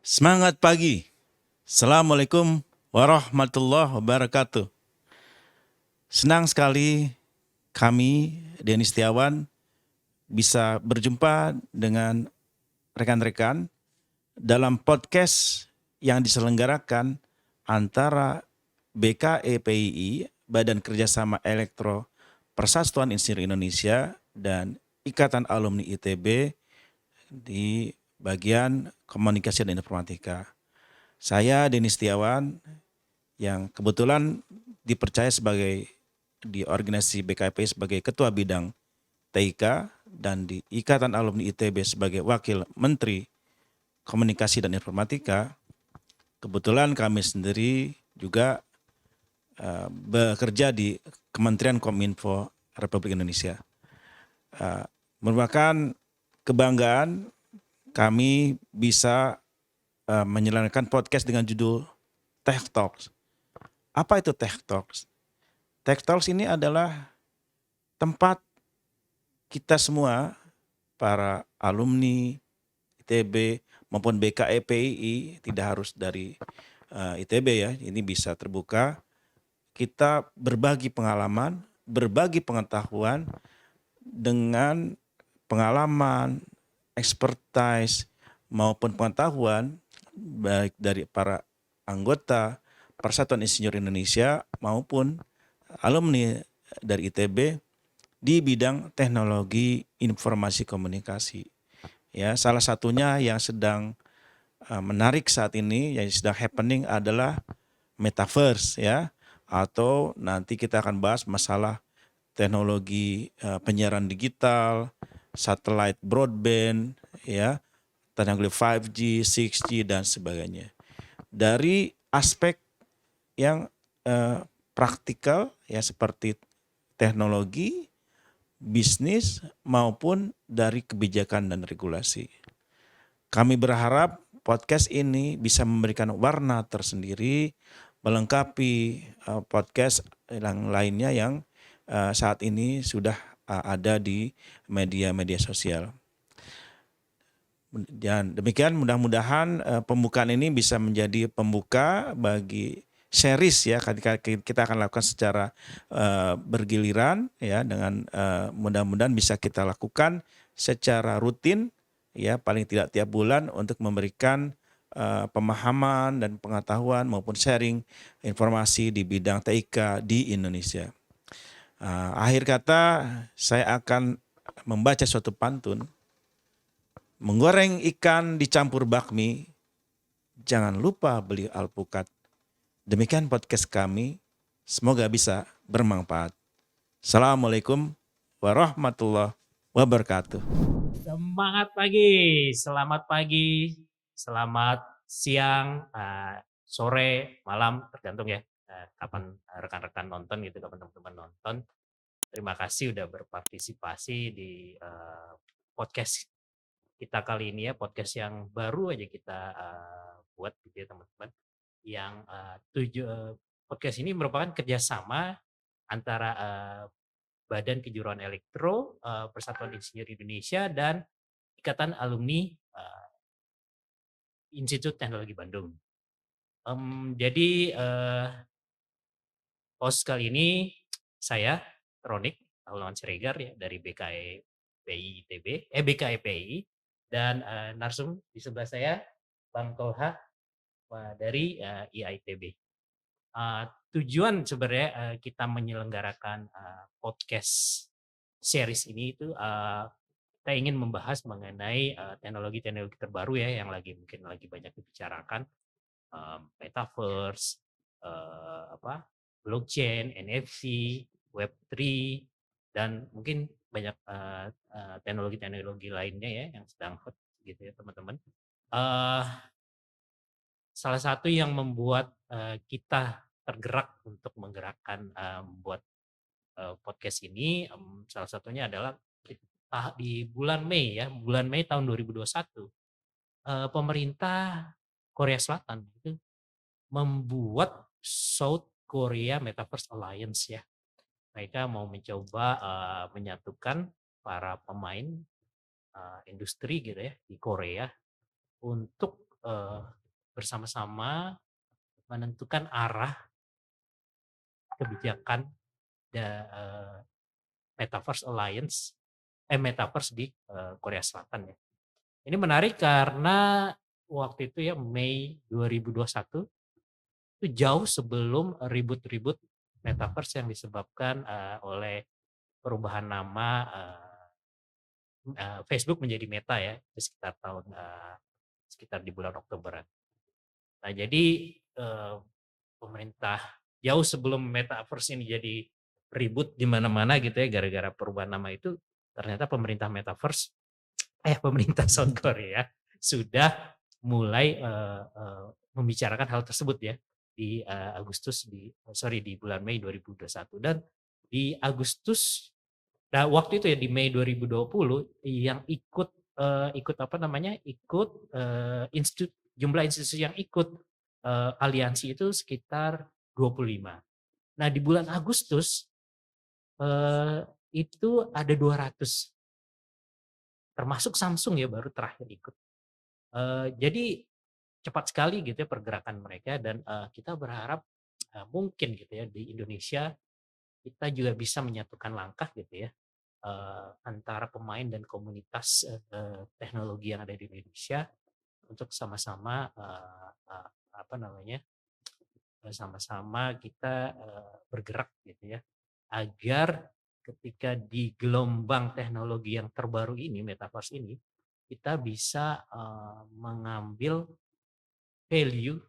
Semangat pagi. Assalamualaikum warahmatullahi wabarakatuh. Senang sekali kami, Denny Setiawan, bisa berjumpa dengan rekan-rekan dalam podcast yang diselenggarakan antara BKEPII, Badan Kerjasama Elektro Persatuan Insinyur Indonesia, dan Ikatan Alumni ITB di bagian komunikasi dan informatika. Saya Denny Setiawan yang kebetulan dipercaya sebagai di organisasi BKIP sebagai Ketua Bidang TIK dan di Ikatan Alumni ITB sebagai Wakil Menteri Komunikasi dan Informatika. Kebetulan kami sendiri juga bekerja di Kementerian Kominfo Republik Indonesia. Merupakan kebanggaan kami bisa menyelenggarakan podcast dengan judul Tech Talks. Apa itu Tech Talks? Tech Talks ini adalah tempat kita semua, para alumni ITB maupun BKEPII, tidak harus dari ITB ya, ini bisa terbuka. Kita berbagi pengalaman, berbagi pengetahuan dengan pengalaman, expertise maupun pengetahuan baik dari para anggota Persatuan Insinyur Indonesia maupun alumni dari ITB di bidang teknologi informasi komunikasi. Ya, salah satunya yang sedang menarik saat ini, yang sedang happening adalah metaverse ya, atau nanti kita akan bahas masalah teknologi penyiaran digital, satellite broadband ya, teknologi 5G, 6G dan sebagainya. Dari aspek yang praktikal ya seperti teknologi, bisnis maupun dari kebijakan dan regulasi. Kami berharap podcast ini bisa memberikan warna tersendiri melengkapi podcast yang lainnya yang saat ini sudah ada di media-media sosial. Dan demikian mudah-mudahan pembukaan ini bisa menjadi pembuka bagi series ya, ketika kita akan lakukan secara bergiliran ya, dengan mudah-mudahan bisa kita lakukan secara rutin ya, paling tidak tiap bulan untuk memberikan pemahaman dan pengetahuan maupun sharing informasi di bidang TIK di Indonesia. Akhir kata saya akan membaca suatu pantun. Menggoreng ikan dicampur bakmi, jangan lupa beli alpukat. Demikian podcast kami, semoga bisa bermanfaat. Assalamualaikum warahmatullahi wabarakatuh. Semangat pagi, selamat pagi, selamat siang, sore, malam, tergantung ya kapan rekan-rekan nonton gitu, kapan teman-teman nonton. Terima kasih udah berpartisipasi di podcast kita kali ini ya, podcast yang baru aja kita buat gitu ya teman-teman. Yang podcast ini merupakan kerjasama antara Badan Kejuruan Elektro Persatuan Insinyur Indonesia dan Ikatan Alumni Institut Teknologi Bandung. Jadi host kali ini saya Ronik Aulawan Siregar ya dari BKEPI dan narsum di sebelah saya Bang Tolha dari IITB. Tujuan sebenarnya kita menyelenggarakan podcast series ini itu kita ingin membahas mengenai teknologi-teknologi terbaru ya yang mungkin lagi banyak dibicarakan, metaverse, blockchain, NFC, Web3, dan mungkin banyak teknologi-teknologi lainnya ya yang sedang hot gitu ya teman-teman. Salah satu yang membuat kita tergerak untuk menggerakkan membuat podcast ini, salah satunya adalah di bulan Mei ya, bulan Mei tahun 2021, pemerintah Korea Selatan itu membuat South Korea Metaverse Alliance ya. mereka mau mencoba menyatukan para pemain industri gitu ya di Korea untuk bersama-sama menentukan arah kebijakan da Metaverse Alliance Metaverse di Korea Selatan ya. Ini menarik karena waktu itu ya Mei 2021 itu jauh sebelum ribut-ribut Metaverse yang disebabkan oleh perubahan nama Facebook menjadi Meta ya, itu sekitar tahun sekitar di bulan Oktoberan. Nah jadi pemerintah jauh sebelum Metaverse ini jadi ribut di mana-mana gitu ya gara-gara perubahan nama itu, ternyata pemerintah South Korea sudah mulai membicarakan hal tersebut ya di di bulan Mei 2021 dan di Agustus. Nah, waktu itu ya di Mei 2020 yang ikut apa namanya, jumlah institusi yang ikut, aliansi itu sekitar 25. Nah, di bulan Agustus, itu ada 200, termasuk Samsung ya baru terakhir ikut. Jadi cepat sekali gitu ya pergerakan mereka dan, kita berharap, mungkin gitu ya di Indonesia kita juga bisa menyatukan langkah gitu ya antara pemain dan komunitas teknologi yang ada di Indonesia untuk sama-sama apa namanya sama-sama kita bergerak gitu ya agar ketika di gelombang teknologi yang terbaru ini metaverse ini kita bisa mengambil value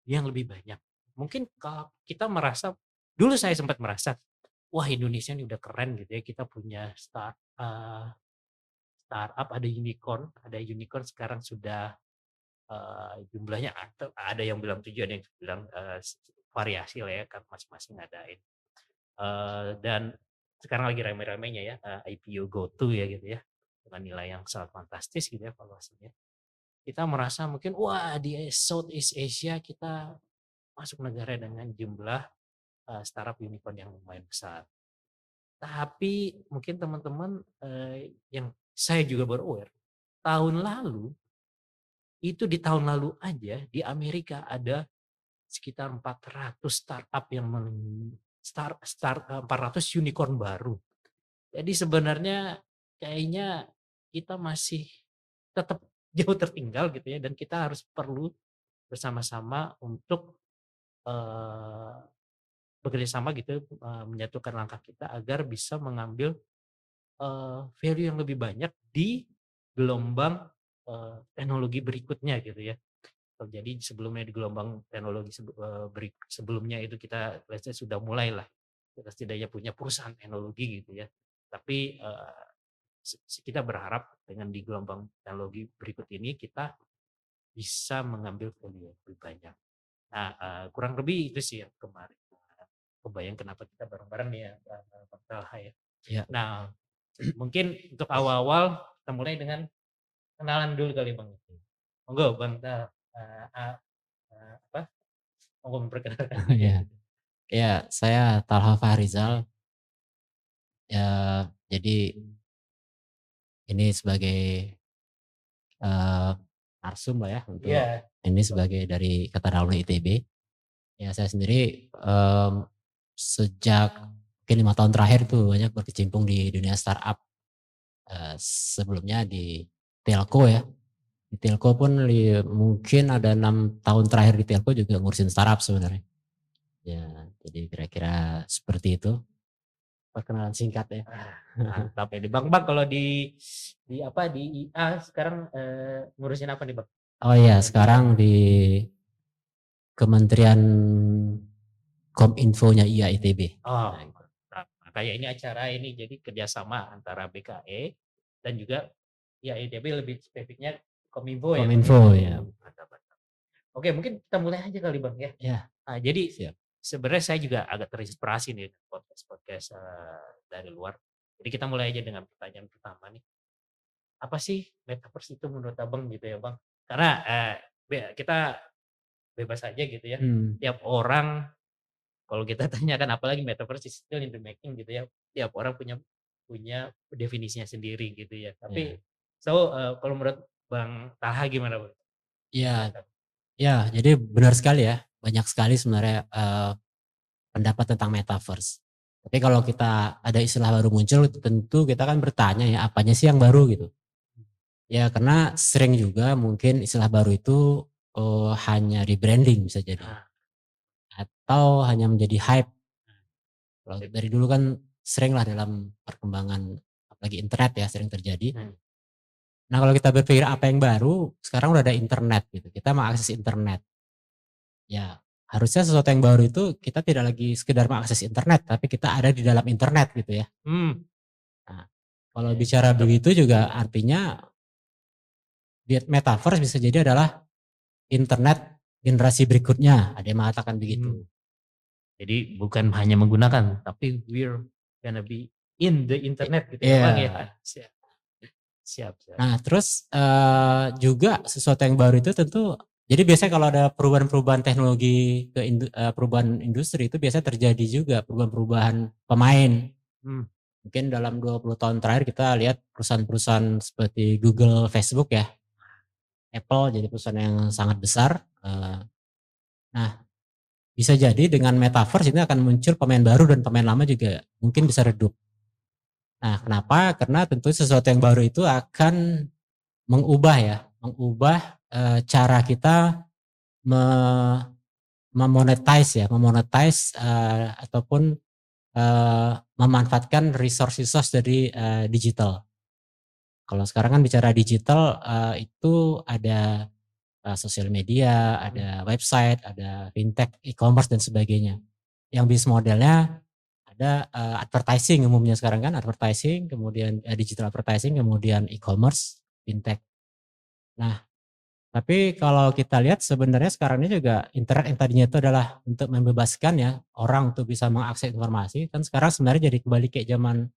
yang lebih banyak. Mungkin kalau kita merasa dulu saya sempat merasa wah Indonesia ini udah keren gitu ya kita punya startup, ada unicorn sekarang sudah jumlahnya ada yang bilang 7, ada yang bilang variasi lah ya kan masing-masing ngadain. Dan sekarang lagi rame-ramenya ya IPO GoTo ya gitu ya dengan nilai yang sangat fantastis gitu ya valuasinya. Kita merasa mungkin wah di Southeast Asia kita masuk negara dengan jumlah startup unicorn yang lumayan besar. Tapi mungkin teman-teman yang saya juga baru aware tahun lalu itu di tahun lalu aja di Amerika ada sekitar 400 startup yang 400 unicorn baru. Jadi sebenarnya kayaknya kita masih tetap jauh tertinggal gitu ya dan kita harus perlu bersama-sama untuk eh, bekerja sama gitu menyatukan langkah kita agar bisa mengambil value yang lebih banyak di gelombang teknologi berikutnya gitu ya. Jadi sebelumnya di gelombang teknologi sebelumnya itu kita let's say sudah mulailah kita setidaknya punya perusahaan teknologi gitu ya. Tapi kita berharap dengan di gelombang teknologi berikut ini kita bisa mengambil value yang lebih banyak. Nah, kurang lebih itu sih yang kemarin kebayang kenapa kita bareng-bareng nih ya Bang Talha ya. Ya. Nah, mungkin untuk awal-awal kita mulai dengan kenalan dulu kali Bang. Monggo Bang Talha apa? Monggo memperkenalkan diri. Ya. Ya, saya Talha Fahrizal. Ya, jadi ini sebagai narsum lah ya untuk Iya. ini sebagai dari Ikatan Alumni ITB. Ya, saya sendiri sejak mungkin 5 tahun terakhir tuh banyak berkecimpung di dunia startup. Sebelumnya di telco ya. Di telco pun mungkin ada 6 tahun terakhir di telco juga ngurusin startup sebenarnya. Ya, jadi kira-kira seperti itu. Perkenalan singkat ya. Mantap ya. Bang kalau di apa di IA sekarang ngurusin apa nih Bang? Oh iya, sekarang di Kementerian Kominfo-nya IA ITB. Oh, mantap. Nah, kayak ini acara ini jadi kerjasama antara BKE dan juga ya ITB lebih spesifiknya Kominfo ya. Kominfo ya. Mantap. Oke, mungkin kita mulai aja kali Bang ya. Ya. Nah, jadi Siap. sebenarnya saya juga agak terinspirasi nih podcast dari luar. Jadi kita mulai aja dengan pertanyaan pertama nih. Apa sih metaverse itu menurut Abang gitu ya Bang? Karena kita bebas aja gitu ya. Tiap orang kalau kita tanyakan apalagi metaverse is still in the making gitu ya. Tiap orang punya punya definisinya sendiri gitu ya. Tapi kalau menurut Bang Taha gimana Bang? Ya, Silakan. ya, jadi benar sekali ya. Banyak sekali sebenarnya pendapat tentang metaverse. Tapi kalau kita ada istilah baru muncul, tentu kita kan bertanya ya, apanya sih yang baru gitu. Ya karena sering juga mungkin istilah baru itu hanya rebranding bisa jadi. Nah, Atau hanya menjadi hype. Kalau dari dulu kan sering lah dalam perkembangan apalagi internet ya sering terjadi. Nah kalau kita berpikir apa yang baru, sekarang udah ada internet gitu. Kita mengakses internet. Ya harusnya sesuatu yang baru itu kita tidak lagi sekedar mengakses internet, tapi kita ada di dalam internet gitu ya. Nah, kalau bicara mantap. begitu juga artinya metaverse bisa jadi adalah internet generasi berikutnya. Ada yang mengatakan begitu. Jadi bukan hanya menggunakan, tapi we're gonna be in the internet gitu ya Iya. Bang ya. Siap. Nah terus juga sesuatu yang baru itu tentu jadi biasanya kalau ada perubahan-perubahan teknologi perubahan industri itu biasanya terjadi juga perubahan-perubahan pemain. Mungkin dalam 20 tahun terakhir kita lihat perusahaan-perusahaan seperti Google, Facebook ya, Apple jadi perusahaan yang sangat besar. Nah bisa jadi dengan metaverse ini akan muncul pemain baru dan pemain lama juga mungkin bisa redup. Nah kenapa? Karena tentu sesuatu yang baru itu akan mengubah cara kita memonetize ataupun memanfaatkan resource dari digital. Kalau sekarang kan bicara digital itu ada sosial media, ada website, ada fintech, e-commerce dan sebagainya. Yang bisnis modelnya ada advertising umumnya sekarang kan, advertising, kemudian digital advertising, kemudian e-commerce, fintech. Nah, tapi kalau kita lihat sebenarnya sekarang ini juga internet yang tadinya itu adalah untuk membebaskan ya orang untuk bisa mengakses informasi, kan sekarang sebenarnya jadi kembali kayak zaman.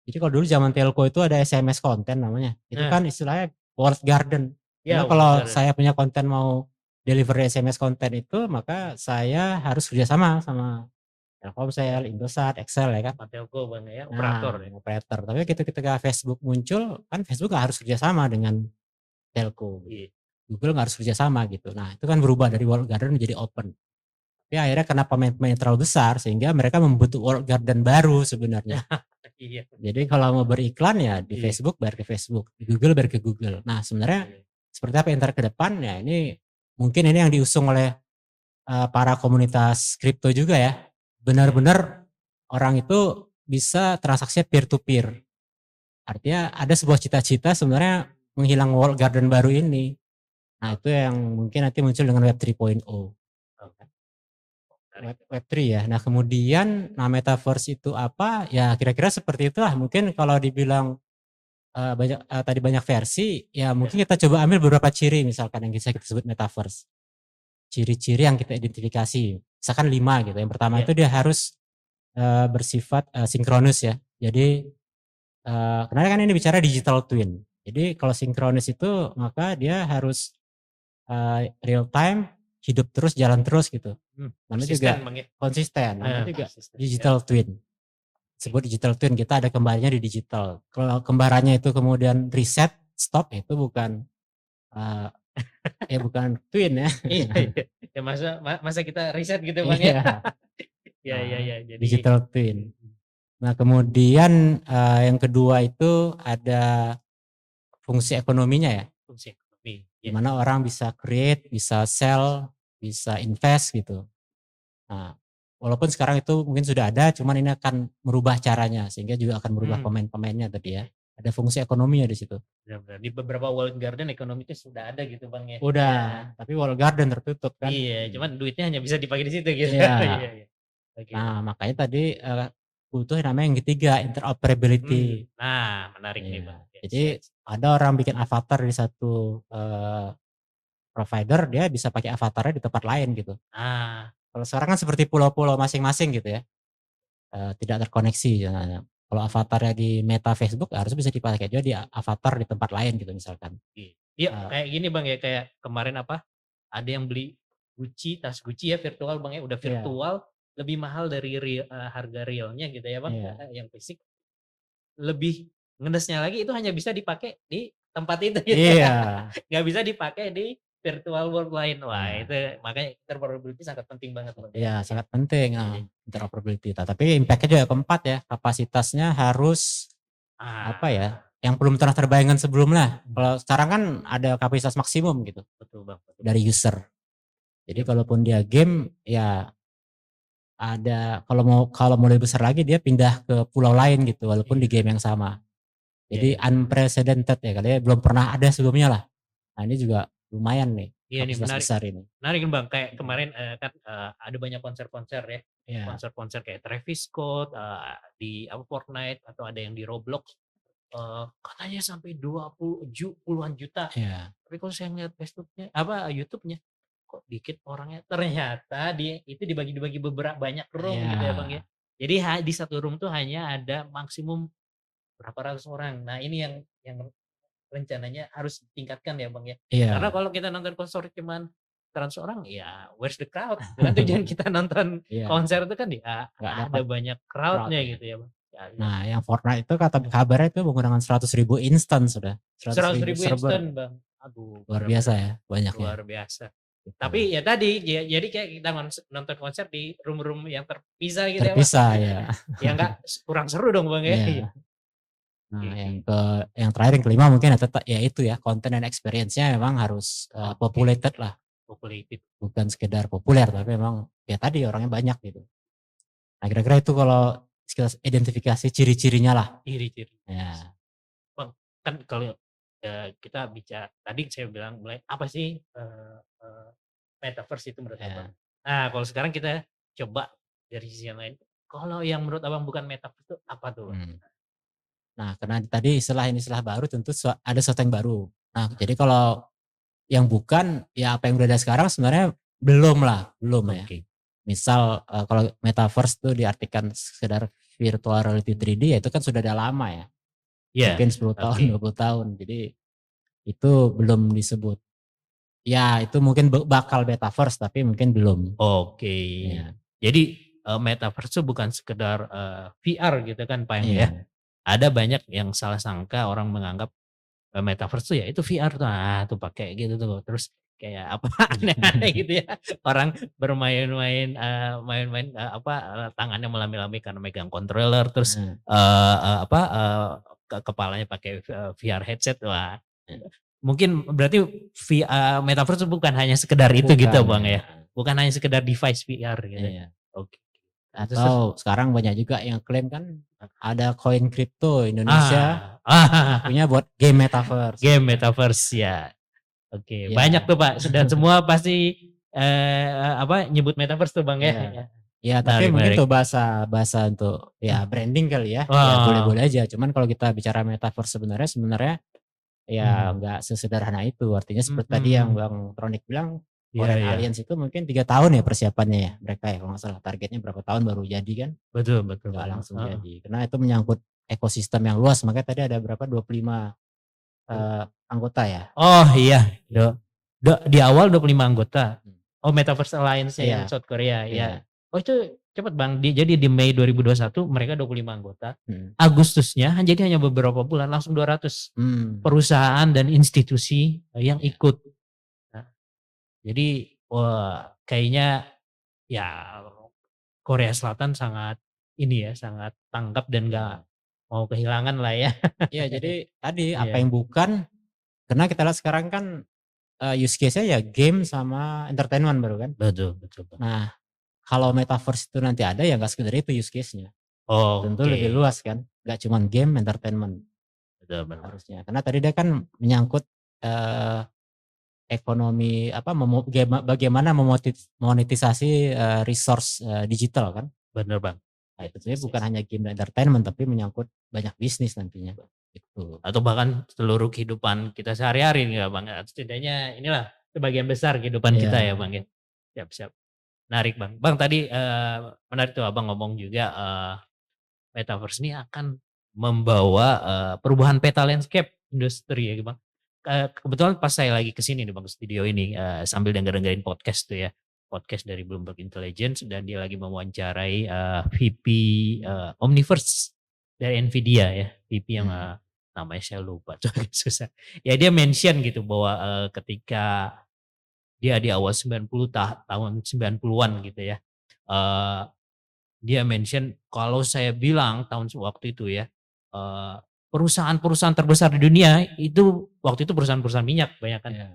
Jadi kalau dulu zaman telco itu ada SMS konten namanya. Itu kan istilahnya walled garden. Ya, Karena kalau saya punya konten mau deliver SMS konten itu, maka saya harus kerjasama sama Telkomsel, Indosat, Excel ya kan. telco Bang ya, Nah, operator. operator. Tapi ketika Facebook muncul, kan Facebook nggak harus kerjasama dengan telco. Iya. Google nggak harus kerjasama gitu. Nah itu kan berubah dari walled garden menjadi open. Tapi akhirnya karena pemain-pemain terlalu besar sehingga mereka membentuk walled garden baru sebenarnya. Iya. Jadi kalau mau beriklan ya di Iya. Facebook bayar ke Facebook, di Google bayar ke Google. Nah sebenarnya seperti apa yang ke depan ya ini mungkin ini yang diusung oleh para komunitas kripto juga ya. Benar-benar orang itu bisa transaksi peer to peer. Artinya ada sebuah cita-cita sebenarnya menghilang walled garden baru ini. Nah itu yang mungkin nanti muncul dengan Web 3.0. Web3 ya. Nah kemudian metaverse itu apa? Ya kira-kira seperti itulah. Mungkin kalau dibilang tadi banyak versi, ya mungkin kita coba ambil beberapa ciri misalkan yang bisa kita sebut metaverse. Ciri-ciri yang kita identifikasi. Misalkan 5 gitu. Yang pertama itu dia harus bersifat sinkronus ya. Jadi karena kan ini bicara digital twin. Jadi kalau sinkronus itu maka dia harus real time, hidup terus, jalan terus gitu. Namanya juga konsisten. Namanya juga digital twin. Sebut digital twin, kita ada kembarnya di digital. Kalau kembarannya itu kemudian reset, stop, itu bukan bukan twin ya. Iya. Ya masa kita riset gitu Bang ya. Iya. Jadi digital twin. Nah kemudian yang kedua itu ada fungsi ekonominya ya. fungsi ekonomi. Dimana orang bisa create, bisa sell, bisa invest gitu. Nah, walaupun sekarang itu mungkin sudah ada, cuman ini akan merubah caranya sehingga juga akan merubah pemain-pemainnya tadi ya. Ada fungsi ekonominya di situ. Benar-benar. Di beberapa walled garden ekonominya sudah ada gitu Bang ya. Udah, tapi walled garden tertutup kan. Iya, cuman duitnya hanya bisa dipakai di situ gitu. Iya. Iya. Nah, makanya tadi butuh namanya yang ketiga, interoperability. Nah, menarik nih Bang. Jadi ada orang bikin avatar di satu provider, dia bisa pakai avatarnya di tempat lain gitu. Kalau sekarang kan seperti pulau-pulau masing-masing gitu ya, tidak terkoneksi. Nah, kalau avatarnya di Meta Facebook harus bisa dipakai juga di avatar di tempat lain gitu misalkan. Iya, kayak gini Bang ya, kayak kemarin ada yang beli Gucci, tas Gucci ya virtual Bang ya, udah virtual, lebih mahal dari harga realnya gitu ya Bang, Iya. yang fisik. Lebih ngenesnya lagi itu hanya bisa dipakai di tempat itu gitu. Iya. Nggak bisa dipakai di virtual world lain. Wah Iya. itu makanya interoperability sangat penting banget Bang ya. Iya, sangat penting, Iya. interoperability. Tapi impact-nya juga keempat ya, kapasitasnya harus apa ya, Ah, yang belum pernah terbayangkan sebelumnya. Kalau sekarang kan ada kapasitas maksimum gitu betul Bang, betul. dari user. Jadi kalaupun dia game ya ada kalau mau lebih besar lagi dia pindah ke pulau lain gitu walaupun di Iya. game yang sama. Jadi Iya. unprecedented ya kali ya, belum pernah ada sebelumnya lah. Nah, ini juga lumayan nih Iya nih kapasitas menarik. besar ini. Menarik Bang, kayak kemarin kan ada banyak konser-konser ya. Iya. Konser-konser kayak Travis Scott di Fortnite atau ada yang di Roblox. Katanya sampai 20 puluhan juta. Iya. Tapi kalau saya ngeliat Facebooknya, YouTube-nya, kok dikit orangnya. Ternyata itu dibagi-bagi beberapa banyak room gitu ya Bang ya. Iya. Jadi di satu room tuh hanya ada maksimum berapa ratus orang. Nah ini yang rencananya harus ditingkatkan ya Bang ya. Karena Iya. kalau kita nonton konser cuman 100 orang, ya where's the crowd? Kan tujuan kita nonton Iya. konser itu kan ya Nggak ada dapat banyak crowd-nya crowd ya. gitu ya Bang. Ya, Nah, yang Fortnite itu kata kabarnya itu menggunakan 100.000 instance sudah. 100.000 server. instan Bang. Aduh, Luar biasa ya, banyaknya. luar biasa. Gitu. Tapi ya tadi, jadi kayak kita nonton konser di room-room yang terpisah gitu ya Bang. Terpisah ya. Ya enggak kurang seru dong Bang ya. Iya. Nah, Oke. yang terakhir yang kelima mungkin ya itu ya, content dan experience-nya memang harus populated lah. Populated. Bukan sekedar populer tapi memang ya tadi orangnya banyak gitu. Nah, kira-kira itu kalau kita identifikasi ciri-cirinya lah. Ciri-ciri. Ya. Bang, kan kalau kita bicara tadi saya bilang mulai apa sih metaverse itu menurut Abang. Nah, kalau sekarang kita coba dari sisi yang lain. Kalau yang menurut Abang bukan metaverse itu apa tuh Bang? Nah, karena tadi istilah baru tentu ada sesuatu yang baru. Nah, jadi kalau yang bukan ya apa yang udah ada sekarang sebenarnya belum ya. Oke. Misal kalau metaverse itu diartikan sekedar virtual reality 3D ya itu kan sudah ada lama ya. Iya. Mungkin 10 tahun, 20 tahun. Jadi itu belum disebut. Ya, itu mungkin bakal metaverse tapi mungkin belum. Oke. Ya. Jadi metaverse itu bukan sekedar VR gitu kan Pak ya. Iya. Ada banyak yang salah sangka orang menganggap metaverse tuh ya itu VR tuh. Tuh pakai gitu tuh. Terus kayak apa aneh-aneh gitu ya. Orang bermain-main tangannya melami-lami karena megang controller terus kepalanya pakai VR headset. Wah. Mungkin berarti metaverse itu bukan hanya sekedar itu gitu Bang ya. Bukan hanya sekedar device VR gitu. Iya. Oke. Atau sekarang banyak juga yang klaim kan ada koin kripto Indonesia punya buat game metaverse. Game metaverse ya. Oke, banyak tuh Pak. Sudah semua pasti nyebut metaverse tuh Bang ya. Ya, tapi mungkin tuh bahasa untuk ya branding kali ya. Ya boleh-boleh aja. Cuman kalau kita bicara metaverse sebenarnya ya nggak sesederhana itu. Artinya seperti tadi yang Bang Tronik bilang, Foreign Alliance itu mungkin 3 tahun ya persiapannya ya mereka ya kalau nggak salah targetnya berapa tahun baru jadi kan. Betul. Nggak langsung jadi. Karena itu menyangkut ekosistem yang luas. Makanya tadi ada berapa 25 anggota ya. Oh iya. Di awal 25 anggota. Oh Metaverse Alliance yang South Korea ya. Oh itu cepet Bang. Jadi di Mei 2021 mereka 25 anggota. Agustusnya jadi hanya beberapa bulan langsung 200 perusahaan dan institusi yang ikut. Nah, jadi kayaknya ya Korea Selatan sangat sangat tanggap dan nggak mau kehilangan lah ya. Iya jadi tadi apa yang bukan karena kita lihat sekarang kan use case-nya ya game sama entertainment baru kan. Betul. Nah kalau metaverse itu nanti ada ya nggak sekedar itu use case-nya. Tentu lebih luas kan, nggak cuma game, entertainment. Betul. Harusnya, karena tadi dia kan menyangkut ekonomi bagaimana memonetisasi resource digital kan. Bener Bang. Nah, itu sebenarnya bukan hanya game dan entertainment tapi menyangkut banyak bisnis nantinya. Gitu. Atau bahkan seluruh kehidupan kita sehari-hari ya Bang. Setidaknya inilah sebagian besar kehidupan kita ya Bang ya. Siap. Menarik Bang. Bang tadi menarik tuh Abang ngomong juga metaverse ini akan membawa perubahan peta landscape industri ya Bang. Kebetulan pas saya lagi kesini nih Bang studio ini sambil dengerin podcast tuh ya. podcast dari Bloomberg Intelligence dan dia lagi mewawancarai VP Omniverse dari Nvidia ya, VP yang namanya saya lupa tuh agak susah. Ya dia mention gitu bahwa ketika dia di awal tahun 90-an gitu ya. Dia mention kalau saya bilang tahun waktu itu ya, perusahaan-perusahaan terbesar di dunia itu waktu itu perusahaan-perusahaan minyak banyak kan. Iya.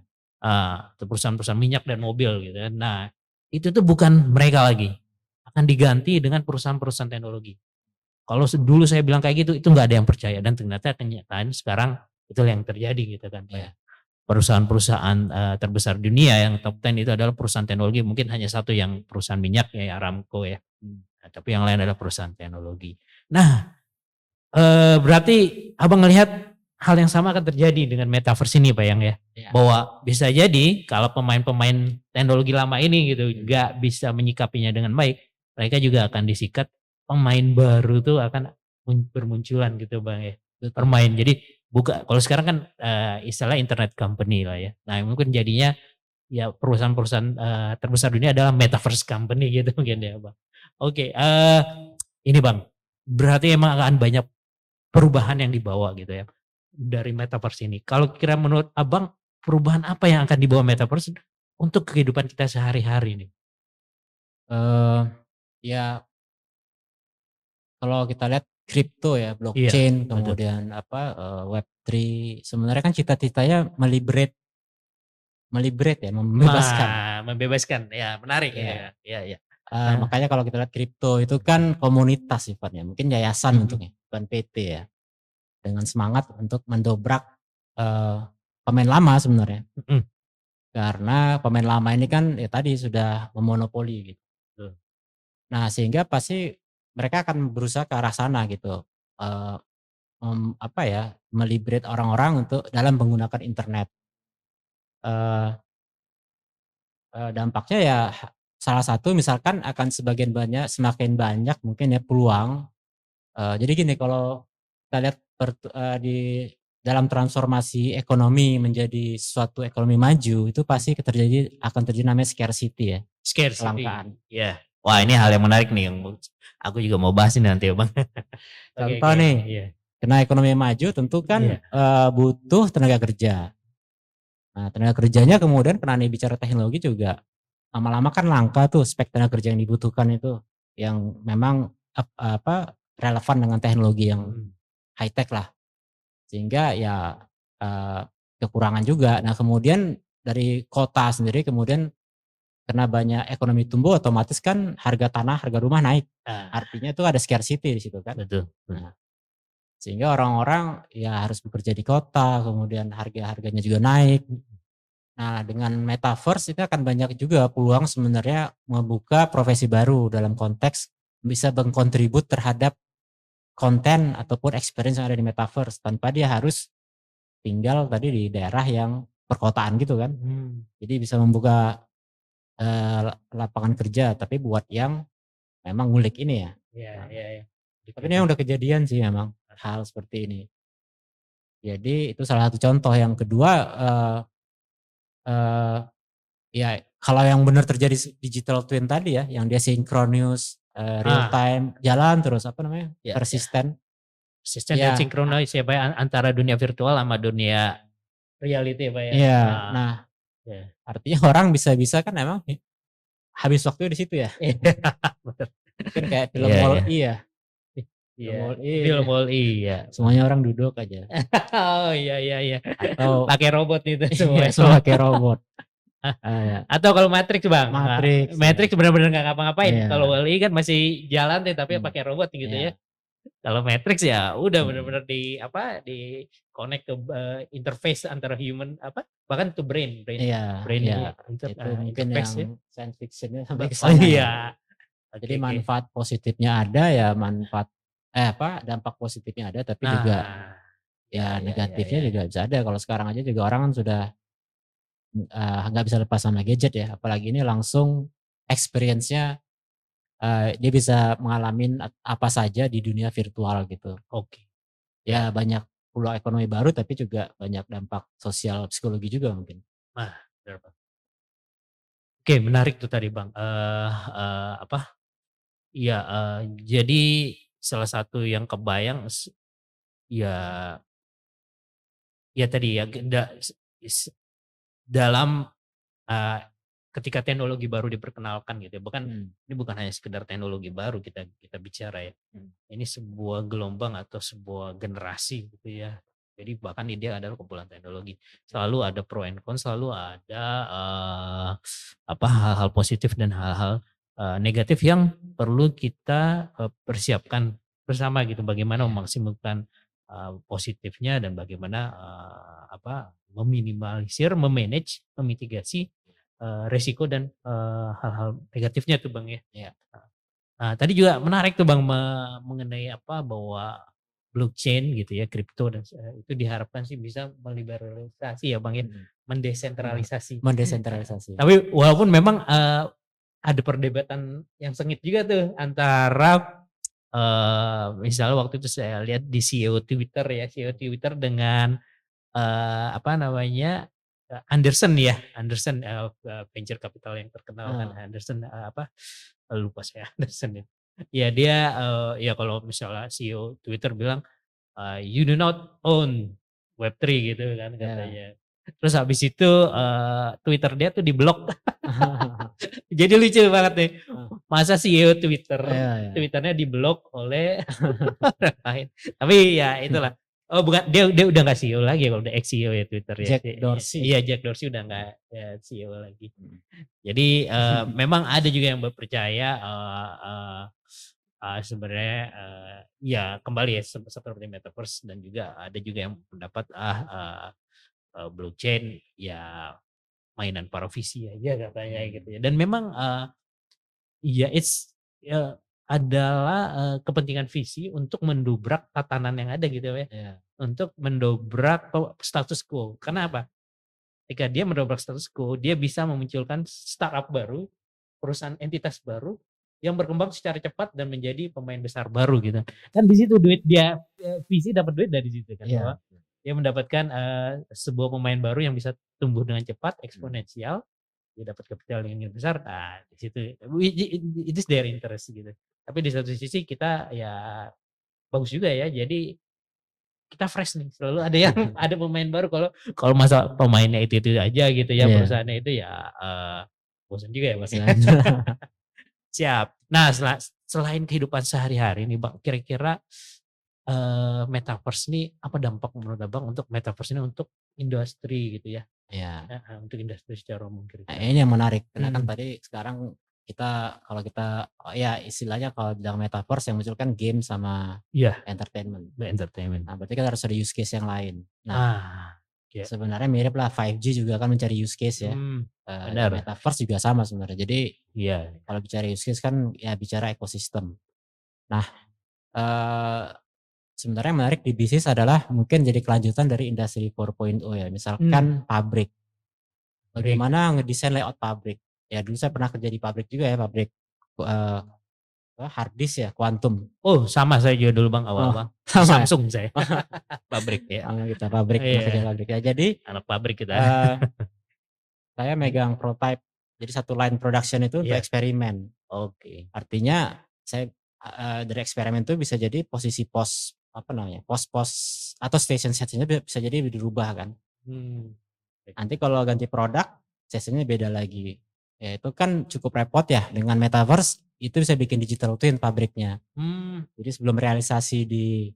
Perusahaan-perusahaan minyak dan mobil gitu kan. Nah, itu tuh bukan mereka lagi. Akan diganti dengan perusahaan-perusahaan teknologi. Kalau dulu saya bilang kayak gitu, itu nggak ada yang percaya dan ternyata kenyataan sekarang itu yang terjadi gitu kan. Iya. Perusahaan-perusahaan terbesar dunia yang top 10 itu adalah perusahaan teknologi, mungkin hanya satu yang perusahaan minyak ya Aramco ya. Nah, tapi yang lain adalah perusahaan teknologi. Nah, berarti Abang melihat hal yang sama akan terjadi dengan metaverse ini Pak Yang ya. Iya. Bahwa bisa jadi kalau pemain-pemain teknologi lama ini gitu nggak bisa menyikapinya dengan baik, mereka juga akan disikat pemain baru tuh akan bermunculan gitu Bang ya. Bermain. Jadi kalau sekarang kan istilah internet company lah ya. Nah, mungkin jadinya ya perusahaan-perusahaan terbesar dunia adalah metaverse company gitu mungkin ya Bang. Oke, ini Bang, berarti emang akan banyak perubahan yang dibawa gitu ya dari metaverse ini. Kalau kira menurut Abang perubahan apa yang akan dibawa metaverse untuk kehidupan kita sehari-hari nih? Ya kalau kita lihat kripto ya, Iya, blockchain, betul. kemudian Web3, sebenarnya kan cita-citanya meliberate ya, membebaskan. Membebaskan, ya menarik Iya. ya. Iya. Makanya kalau kita lihat kripto itu kan komunitas sifatnya, mungkin yayasan bentuknya, bukan PT ya. Dengan semangat untuk mendobrak pemain lama sebenarnya. Karena pemain lama ini kan ya tadi sudah memonopoli gitu. Betul. Nah, sehingga pasti mereka akan berusaha ke arah sana gitu. Meliberate orang-orang untuk dalam menggunakan internet. Dampaknya ya salah satu misalkan akan semakin banyak mungkin ya peluang. Jadi gini, kalau kita lihat di dalam transformasi ekonomi menjadi suatu ekonomi maju, itu pasti akan terjadi namanya scarcity ya. Scarcity. Kelangkaan. Ya. Wah, ini hal yang menarik nih yang aku juga mau bahas ini nanti ya Bang. Contoh nih, Iya. karena ekonomi maju tentu kan butuh tenaga kerja. Nah, tenaga kerjanya kemudian karena ini bicara teknologi juga lama-lama kan langka tuh spek tenaga kerja yang dibutuhkan itu yang memang relevan dengan teknologi yang high tech lah. Sehingga ya kekurangan juga. Nah, kemudian dari kota sendiri kemudian karena banyak ekonomi tumbuh otomatis kan harga tanah, harga rumah naik. Artinya itu ada scarcity di situ kan. Betul. Nah, sehingga orang-orang ya harus bekerja di kota, kemudian harganya juga naik. Nah, dengan metaverse itu akan banyak juga peluang sebenarnya membuka profesi baru dalam konteks bisa berkontribut terhadap konten ataupun experience yang ada di metaverse tanpa dia harus tinggal tadi di daerah yang perkotaan gitu kan. Jadi bisa membuka lapangan kerja tapi buat yang memang ngulik ini ya. Iya. Tapi ini yang udah kejadian sih memang hal seperti ini. Jadi itu salah satu contoh. Yang kedua ya kalau yang benar terjadi digital twin tadi ya, yang dia sinkronus, real time, jalan terus persisten. Persisten dan sinkronis ya Pak antara dunia virtual sama dunia reality Pak ya. Iya. Nah, artinya orang bisa-bisa kan emang habis waktu di situ ya. Mungkin kayak film Wall-E ya. Film Wall-E ya. Semuanya orang duduk aja. Oh iya. Atau pakai robot itu semua. Semua pakai robot. Atau kalau Matrix Bang. Matrix benar-benar nggak ngapa-ngapain. Iya. Kalau Wall-E kan masih jalan tapi pakai robot gitu ya. Kalau Matrix ya udah benar-benar di connect ke interface antara human bahkan to brain. Iya. Itu mungkin yang science fictionnya sampai ke sana. Iya. Jadi manfaat positifnya ada ya, dampak positifnya ada tapi juga ya negatifnya juga bisa ada. Kalau sekarang aja juga orang kan sudah nggak bisa lepas sama gadget ya, apalagi ini langsung experience-nya dia bisa mengalami apa saja di dunia virtual gitu. Oke. Ya banyak peluang ekonomi baru tapi juga banyak dampak sosial psikologi juga mungkin. Nah, benar Pak. Oke, menarik tuh tadi Bang. Apa? Iya, jadi salah satu yang kebayang ya, ya tadi ya s- dalam eee, ketika teknologi baru diperkenalkan gitu ya, ini bukan hanya sekedar teknologi baru kita kita bicara ya. Ini sebuah gelombang atau sebuah generasi gitu ya. Jadi bahkan dia adalah kumpulan teknologi. Selalu ada pro and con, selalu ada apa hal-hal positif dan hal-hal negatif yang perlu kita persiapkan bersama gitu. Bagaimana memaksimalkan positifnya dan bagaimana apa meminimalisir, memanage, memitigasi resiko dan hal-hal negatifnya tuh Bang ya. Iya. Nah, tadi juga menarik tuh Bang mengenai apa bahwa blockchain gitu ya, kripto dan itu diharapkan sih bisa meliberalisasi ya Bang ya, mendesentralisasi. Mendesentralisasi. Tapi walaupun memang ada perdebatan yang sengit juga tuh antara misalnya waktu itu saya lihat di CEO Twitter ya, CEO Twitter dengan apa namanya Anderson ya, Anderson venture capital yang terkenal kan, Anderson apa lupa saya Anderson ya. Ya dia ya kalau misalnya CEO Twitter bilang you do not own Web3 gitu kan katanya. Terus habis itu Twitter dia tuh diblok. Jadi lucu banget nih. Masa CEO Twitter, Twitternya diblok oleh orang lain. Tapi ya itulah. Oh bukan, dia udah nggak CEO lagi kalau udah ex CEO ya Twitter ya. Jack Dorsey. Iya Jack Dorsey udah nggak ya, CEO lagi. Jadi memang ada juga yang berpercaya sebenarnya ya kembali ya seperti metaverse dan juga ada juga yang pendapat blockchain ya mainan para visi aja katanya gitu ya. Dan memang ya ya adalah kepentingan visi untuk mendobrak tatanan yang ada gitu ya. Untuk mendobrak status quo. Karena apa? Ketika dia mendobrak status quo, dia bisa memunculkan startup baru, perusahaan entitas baru yang berkembang secara cepat dan menjadi pemain besar baru gitu. Kan di situ duit dia visi dapat duit dari situ kan bahwa dia mendapatkan sebuah pemain baru yang bisa tumbuh dengan cepat, eksponensial, dia dapat kapital yang besar. Nah, di situ it is their interest gitu. Tapi di satu sisi kita ya bagus juga ya. Jadi kita fresh nih, selalu ada yang ada pemain baru kalau kalau masa pemainnya itu aja gitu ya, perusahaannya itu ya bosan juga ya Mas. Siap. Nah, selain kehidupan sehari-hari nih Bang, kira-kira metaverse ini apa dampak menurut Abang untuk metaverse ini untuk industri gitu ya? Iya. Untuk industri secara umum Nah, kira-kira. ini yang menarik karena kan tadi sekarang kita kalau kita ya istilahnya kalau bilang metaverse yang muncul kan game sama Iya, entertainment. entertainment. Nah, berarti kan harus ada use case yang lain. Nah, Ya. sebenarnya mirip lah 5G juga kan mencari use case ya. Benar. Metaverse juga sama sebenarnya. Jadi Iya. kalau bicara use case kan ya bicara ekosistem. Nah, sebenarnya menarik di bisnis adalah mungkin jadi kelanjutan dari industri 4.0 ya. Misalkan pabrik. Bagaimana ngedesain layout pabrik. Ya dulu saya pernah kerja di pabrik juga ya, pabrik hard disk ya, Quantum. Oh sama saya juga dulu Bang awal-awal. Sama Samsung saya. Pabrik ya. Kita pabrik, kerja pabrik ya. Jadi anak pabrik kita. saya megang prototype. Jadi satu line production itu untuk eksperimen. Oke. Artinya saya dari eksperimen itu bisa jadi posisi pos atau station setnya bisa jadi dirubah kan. Nanti kalau ganti produk, sessionnya beda lagi. Ya itu kan cukup repot ya dengan metaverse itu bisa bikin digital twin pabriknya. Jadi sebelum realisasi di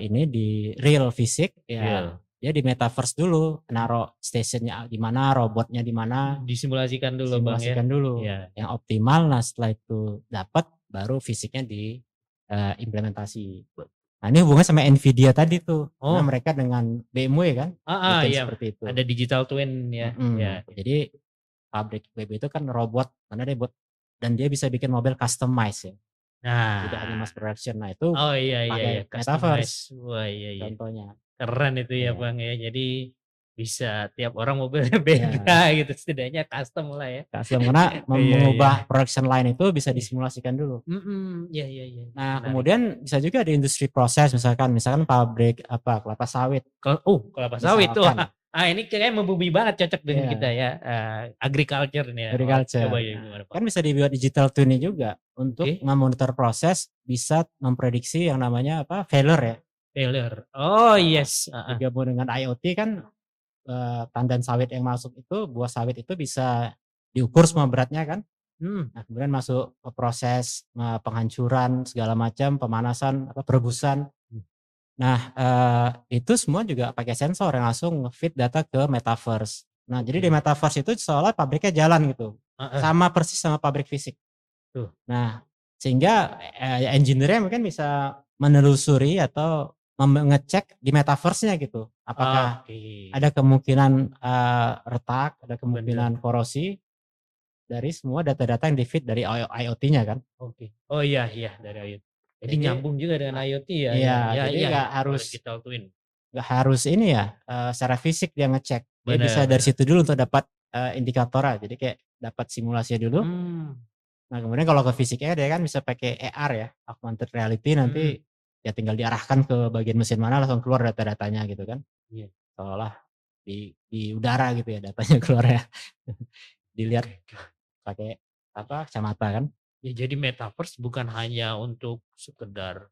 ini di real fisik ya dia di metaverse dulu naruh stationnya di mana, robotnya di mana, disimulasikan dulu Bang ya. Dulu yang optimal. Nah setelah itu dapat baru fisiknya di implementasi. Nah ini hubungannya sama Nvidia tadi tuh, karena mereka dengan BMW kan, bikin seperti itu. Ada digital twin ya. Jadi pabrik BMW itu kan robot, karena dia buat dan dia bisa bikin mobil customize ya. Tidak hanya mass production. Nah itu pakai metaverse. Wah iya. Contohnya. Keren itu ya Bang ya. Jadi bisa tiap orang mobilnya beda gitu, setidaknya custom lah ya. Custom karena mengubah production line itu bisa disimulasikan dulu. Iya. Nah kemudian bisa juga di industri proses misalkan pabrik kelapa sawit. Kelapa sawit tuh Ini kayaknya membumi banget, cocok dengan Iya. kita ya. Agriculture nih ya. Agriculture. Coba ya gimana Pak? Kan bisa dibuat digital twinning juga untuk Oke. memonitor proses, bisa memprediksi yang namanya failure ya. Failure. Oh yes. Digabung dengan IoT kan tandan sawit yang masuk itu, buah sawit itu bisa diukur semua beratnya kan. Nah kemudian masuk ke proses penghancuran segala macam, pemanasan, perebusan. Nah itu semua juga pakai sensor yang langsung feed data ke metaverse. Nah jadi di metaverse itu seolah pabriknya jalan gitu, sama persis sama pabrik fisik. Tuh. Nah sehingga engineer-nya mungkin bisa menelusuri atau ngecek di metaverse-nya gitu, apakah ada kemungkinan retak, ada kemungkinan korosi dari semua data-data yang di-feed dari IoT-nya kan. Oke. Oh iya dari IoT. Jadi nyambung juga dengan IoT ya. Iya, jadi nggak harus digital twin. nggak harus ini ya secara fisik dia ngecek. Dia Benar, bisa dari situ dulu untuk dapat indikatornya. Jadi kayak dapat simulasi dulu. Nah kemudian kalau ke fisiknya dia kan bisa pakai AR ya, augmented reality, nanti ya tinggal diarahkan ke bagian mesin mana langsung keluar data-datanya gitu kan. Iya. Seolah di udara gitu ya datanya keluar ya. Dilihat pakai kacamata kan. Ya jadi metaverse bukan hanya untuk sekedar,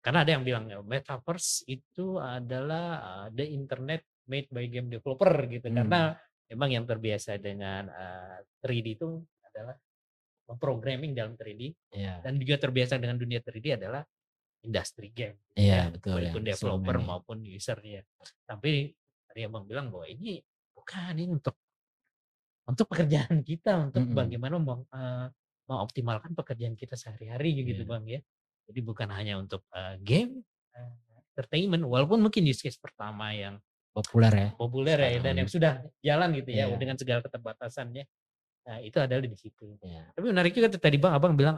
karena ada yang bilang metaverse itu adalah the internet made by game developer gitu. Karena memang yang terbiasa dengan 3D itu adalah programming dalam 3D, dan juga terbiasa dengan dunia 3D adalah industri game. Iya betul ya. Walaupun developer maupun usernya. Tapi tadi abang bilang bahwa ini bukan, ini untuk pekerjaan kita, untuk bagaimana mengoptimalkan pekerjaan kita sehari-hari gitu Bang ya. Jadi bukan hanya untuk game entertainment, walaupun mungkin use case pertama yang populer ya dan yang sudah jalan gitu ya dengan segala keterbatasannya. Nah, itu adalah di situ. Tapi menarik juga tadi Bang, abang bilang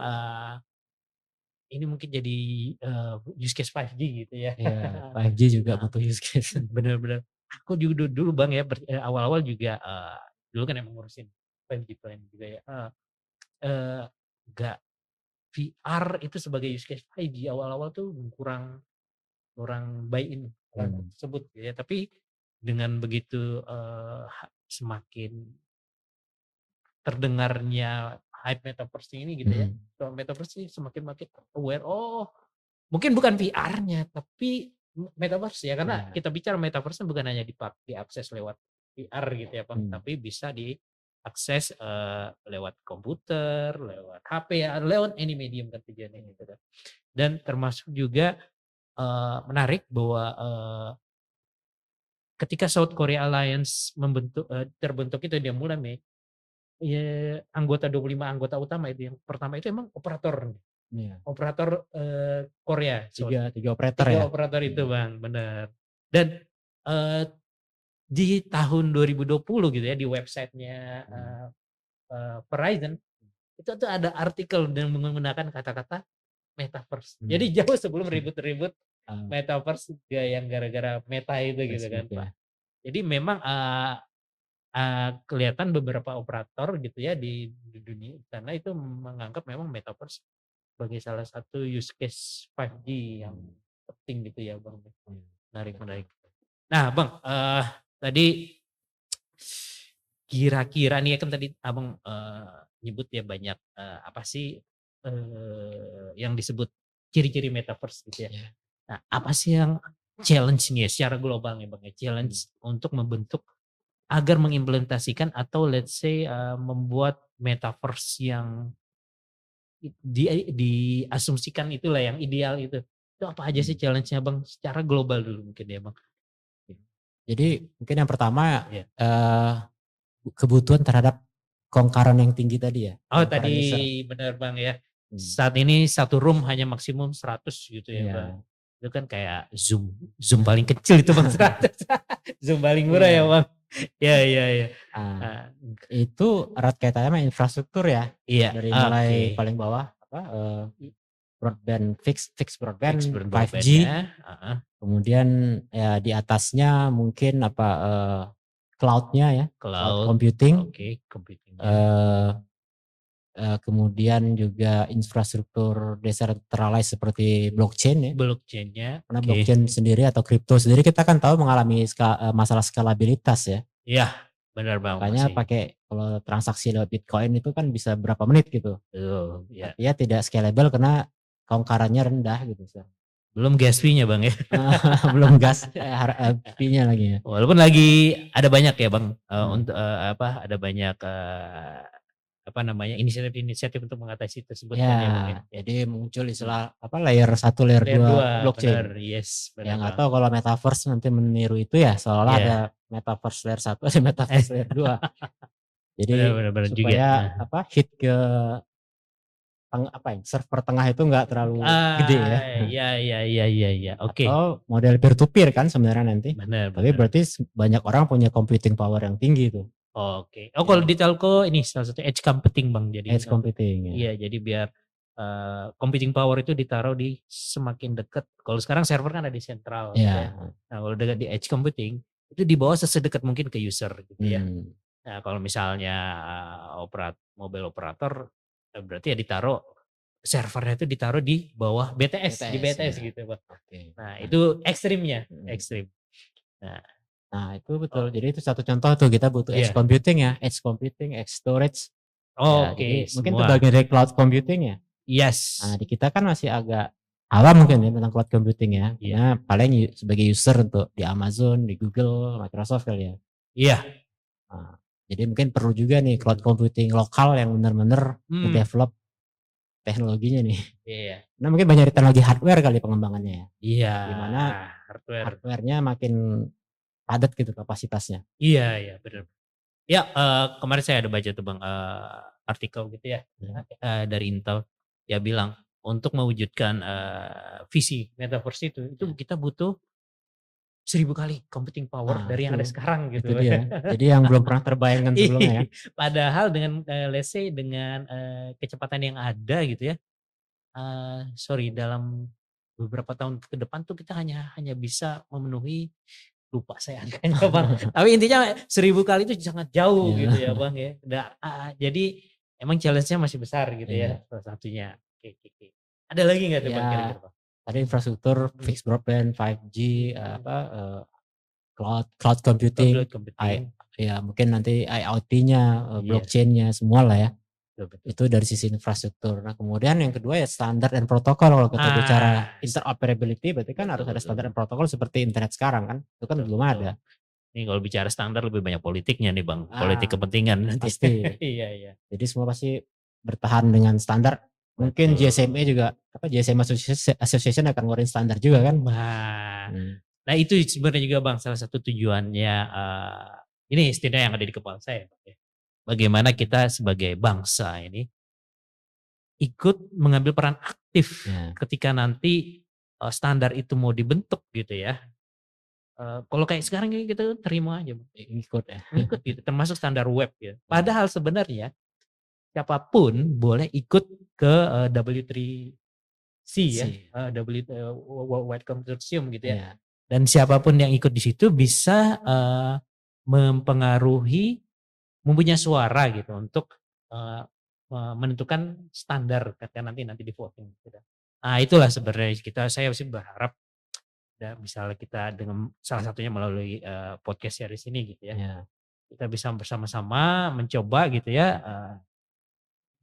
ini mungkin jadi use case 5G gitu ya. 5G juga butuh use case. Bener-bener. Aku juga dulu Bang ya awal-awal juga dulu kan emang ngurusin 5G plan juga ya. Enggak, VR itu sebagai use case 5G awal-awal tuh kurang buy in tersebut ya. Tapi dengan begitu semakin terdengarnya hype metaverse ini gitu ya. So, metaverse ini semakin aware, mungkin bukan VR-nya tapi metaverse ya, karena kita bicara metaverse bukan hanya diakses lewat VR gitu ya Pak, tapi bisa diakses lewat komputer, lewat HP ya, lewat any medium kan tujuannya gitu kan. Dan termasuk juga menarik bahwa ketika South Korea Alliance terbentuk itu dia mulai anggota 25 anggota utama itu, yang pertama itu emang operator Korea. Tiga operator ya. Operator itu Bang, benar. Dan di tahun 2020 gitu ya, di websitenya Verizon itu tuh ada artikel dan menggunakan kata-kata metaverse. Jadi jauh sebelum ribut-ribut metaverse yang gara-gara meta itu gitu kan Pak. Jadi memang kelihatan beberapa operator gitu ya di dunia karena itu menganggap memang metaverse sebagai salah satu use case 5G yang penting gitu ya Bang. Menarik. Nah Bang, tadi kira-kira nih ya kan tadi Abang nyebut ya banyak apa sih yang disebut ciri-ciri metaverse gitu ya. Nah, apa sih yang challenge-nya secara global nih Bang ya, challenge untuk membentuk agar mengimplementasikan atau let's say membuat metaverse yang diasumsikan itulah yang ideal itu apa aja sih challenge-nya Bang secara global dulu mungkin ya Bang? Jadi mungkin yang pertama kebutuhan terhadap concurrent yang tinggi tadi ya. Tadi benar Bang ya. Saat ini satu room hanya maksimum 100 gitu ya Bang. Itu kan kayak Zoom paling kecil itu Bang 100. Zoom paling murah ya Bang. Iya. Itu erat kaitannya sama infrastruktur ya. Iya. Dari mulai paling bawah broadband fixed broadband 5G. Kemudian ya di atasnya mungkin cloud-nya ya. Cloud computing. Computing. kemudian juga infrastruktur decentralized seperti blockchain ya. Blockchain-nya. Karena Oke. blockchain sendiri atau kripto sendiri kita kan tahu mengalami masalah skalabilitas ya. Iya, benar Bang. Makanya Masih. pakai kalau transaksi lewat Bitcoin itu kan bisa berapa menit gitu. Betul, ya. Artinya tidak scalable karena kongkarannya rendah gitu. Belum gas fee-nya Bang ya. Belum gas fee-nya lagi ya. Walaupun lagi ada banyak ya Bang, untuk ada banyak inisiatif untuk mengatasi tersebut kan ya Bang ya. Ya, jadi muncul istilah layer 1, layer 2 blockchain. Benar, yes, benar. Ya nggak tahu kalau metaverse nanti meniru itu ya, seolah Iya. ada metaverse layer 1, ada metaverse layer 2. Jadi Benar juga. supaya hit ke server tengah itu nggak terlalu gede ya. Iya. Oke. Atau model peer to peer kan sebenarnya nanti. Benar. Tapi berarti banyak orang punya computing power yang tinggi tuh. Oke. Oh, kalau di telco ini salah satu edge computing Bang, jadi Edge computing. Iya, jadi biar computing power itu ditaruh di semakin dekat. Kalau sekarang server kan ada di sentral. Iya. Nah, kalau dekat di edge computing itu dibawa sedekat mungkin ke user gitu ya. Nah, kalau misalnya mobile operator berarti ya ditaruh servernya itu ditaruh di bawah BTS di BTS ya. gitu Bang. Oke. Nah, itu ekstrimnya, ekstrim. Nah, itu betul. Jadi itu satu contoh tuh kita butuh edge computing ya, edge computing, edge storage. Oke, jadi mungkin itu bagian dari cloud computing ya. Yes. Nah, di kita kan masih agak awam mungkin ya tentang cloud computing ya. Karena paling sebagai user untuk di Amazon, di Google, Microsoft kali ya. Iya. Nah, jadi mungkin perlu juga nih cloud computing lokal yang benar-benar develop teknologinya nih. Iya. Nah, mungkin banyak teknologi hardware kali pengembangannya ya. Iya. Dimana hardware-nya makin padat gitu kapasitasnya. Iya, benar. Ya, kemarin saya ada baca tuh Bang artikel gitu ya dari Intel ya bilang untuk mewujudkan visi metaverse itu kita butuh 1000 kali computing power dari yang ada sekarang gitu. Itu dia. Jadi yang belum pernah terbayangkan sebelumnya ya. Padahal dengan let's say dengan kecepatan yang ada gitu ya. Dalam beberapa tahun ke depan tuh kita hanya bisa memenuhi, lupa saya angkanya Bang. Tapi intinya 1000 kali itu sangat jauh gitu ya Bang ya. Jadi emang challenge-nya masih besar gitu ya salah satunya. Oke. Ada lagi nggak tuh Bang kira-kira Bang? Tadi infrastruktur fixed broadband, 5G, cloud computing, ya mungkin nanti IoT-nya, blockchain-nya semua lah ya. Itu dari sisi infrastruktur. Nah, kemudian yang kedua ya standar dan protokol. Kalau kita bicara interoperability berarti kan harus ada standar dan protokol seperti internet sekarang kan. Itu kan belum ada. Ini kalau bicara standar lebih banyak politiknya nih Bang. Politik kepentingan nanti. Pasti. Iya. Jadi semua pasti bertahan dengan standar. Mungkin GSMA juga GSMA Association akan ngeluarin standar juga kan. Nah itu sebenarnya juga Bang salah satu tujuannya ini istilah yang ada di kepala saya. Bagaimana kita sebagai bangsa ini ikut mengambil peran aktif ketika nanti standar itu mau dibentuk gitu ya. Kalau kayak sekarang kita terima aja ikut gitu, termasuk standar web ya. Padahal sebenarnya siapapun boleh ikut ke W3C ya, World Wide Consortium gitu ya. Dan siapapun yang ikut di situ bisa mempunyai suara gitu untuk menentukan standar ketika nanti di voting gitu. Nah, itulah sebenarnya saya sih berharap misalnya kita dengan salah satunya melalui podcast series ini gitu ya. Kita bisa bersama-sama mencoba gitu ya,